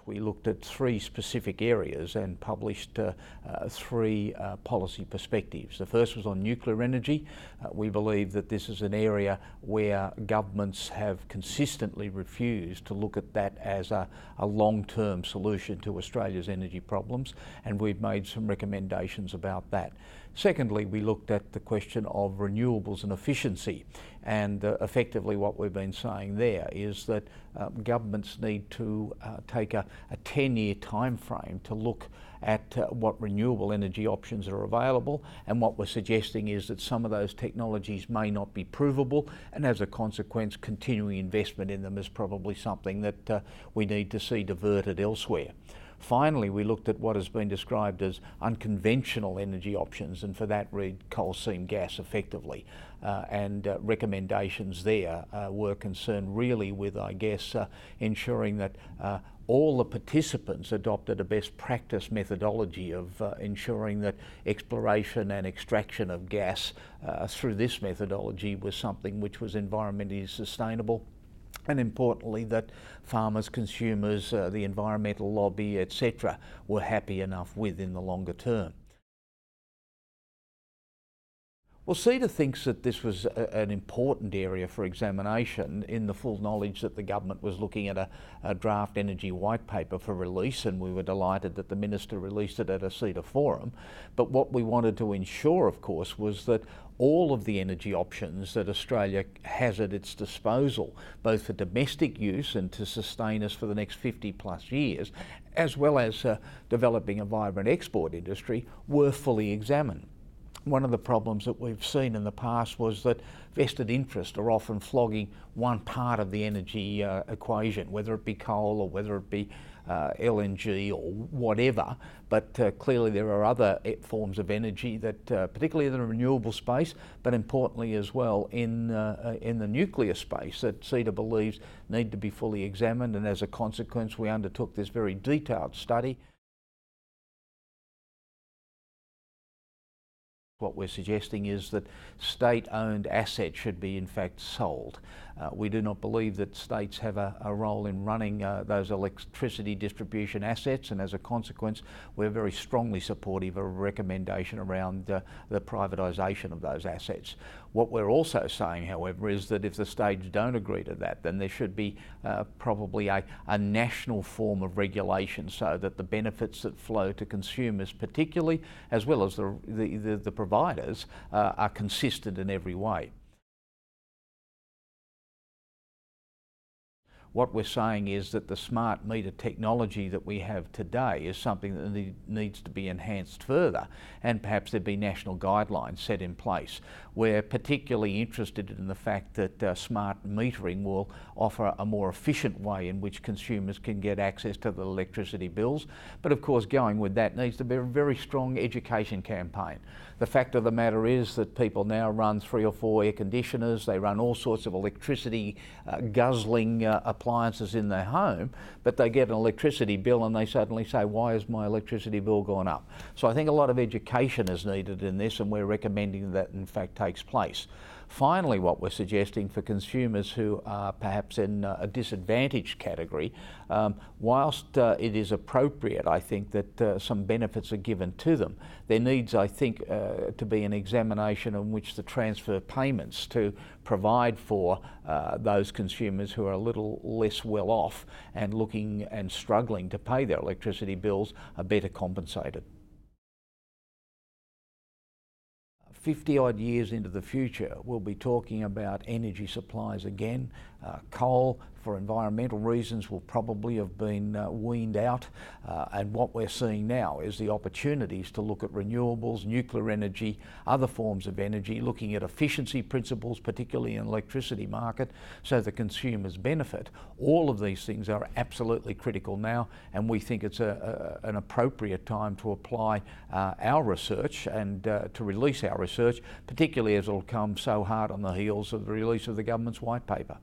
We looked at three specific areas and published three policy perspectives. The first was on nuclear energy. We believe that this is an area where governments have consistently refused to look at that as a long-term solution to Australia's energy problems, and we've made some recommendations about that. Secondly, we looked at the question of renewables and efficiency, and effectively what we've been saying there is that governments need to take a 10-year time frame to look at what renewable energy options are available, and what we're suggesting is that some of those technologies may not be provable, and as a consequence continuing investment in them is probably something that we need to see diverted elsewhere. Finally, we looked at what has been described as unconventional energy options, and for that read coal seam gas effectively. And recommendations there were concerned really with, I guess, ensuring that all the participants adopted a best practice methodology of ensuring that exploration and extraction of gas through this methodology was something which was environmentally sustainable. And importantly, that farmers, consumers, the environmental lobby, etc., were happy enough with in the longer term. Well, CEDA thinks that this was an important area for examination, in the full knowledge that the government was looking at a draft energy white paper for release, and we were delighted that the Minister released it at a CEDA forum. But what we wanted to ensure, of course, was that all of the energy options that Australia has at its disposal, both for domestic use and to sustain us for the next 50 plus years, as well as developing a vibrant export industry, were fully examined. One of the problems that we've seen in the past was that vested interests are often flogging one part of the energy equation, whether it be coal or whether it be LNG or whatever, but clearly there are other forms of energy that, particularly in the renewable space, but importantly as well in the nuclear space, that CEDA believes need to be fully examined, and as a consequence we undertook this very detailed study. What we're suggesting is that state-owned assets should be in fact sold. We do not believe that states have a role in running those electricity distribution assets, and as a consequence we're very strongly supportive of a recommendation around the privatisation of those assets. What we're also saying, however, is that if the states don't agree to that, then there should be probably a national form of regulation, so that the benefits that flow to consumers particularly, as well as the providers, are consistent in every way. What we're saying is that the smart meter technology that we have today is something that needs to be enhanced further, and perhaps there be national guidelines set in place. We're particularly interested in the fact that smart metering will offer a more efficient way in which consumers can get access to the electricity bills, but of course going with that needs to be a very strong education campaign. The fact of the matter is that people now run 3 or 4 air conditioners, they run all sorts of electricity guzzling appliances in their home, but they get an electricity bill and they suddenly say, why has my electricity bill gone up? So I think a lot of education is needed in this, and we're recommending that in fact takes place. Finally, what we're suggesting for consumers who are perhaps in a disadvantaged category, whilst it is appropriate, I think, that some benefits are given to them, there needs, I think, to be an examination in which the transfer payments to provide for those consumers who are a little less well off and looking and struggling to pay their electricity bills are better compensated. 50 odd years into the future, we'll be talking about energy supplies again. Coal, for environmental reasons, will probably have been weaned out, and what we're seeing now is the opportunities to look at renewables, nuclear energy, other forms of energy, looking at efficiency principles, particularly in the electricity market, so the consumers benefit. All of these things are absolutely critical now, and we think it's an appropriate time to apply our research and to release our research, particularly as it will come so hard on the heels of the release of the government's white paper.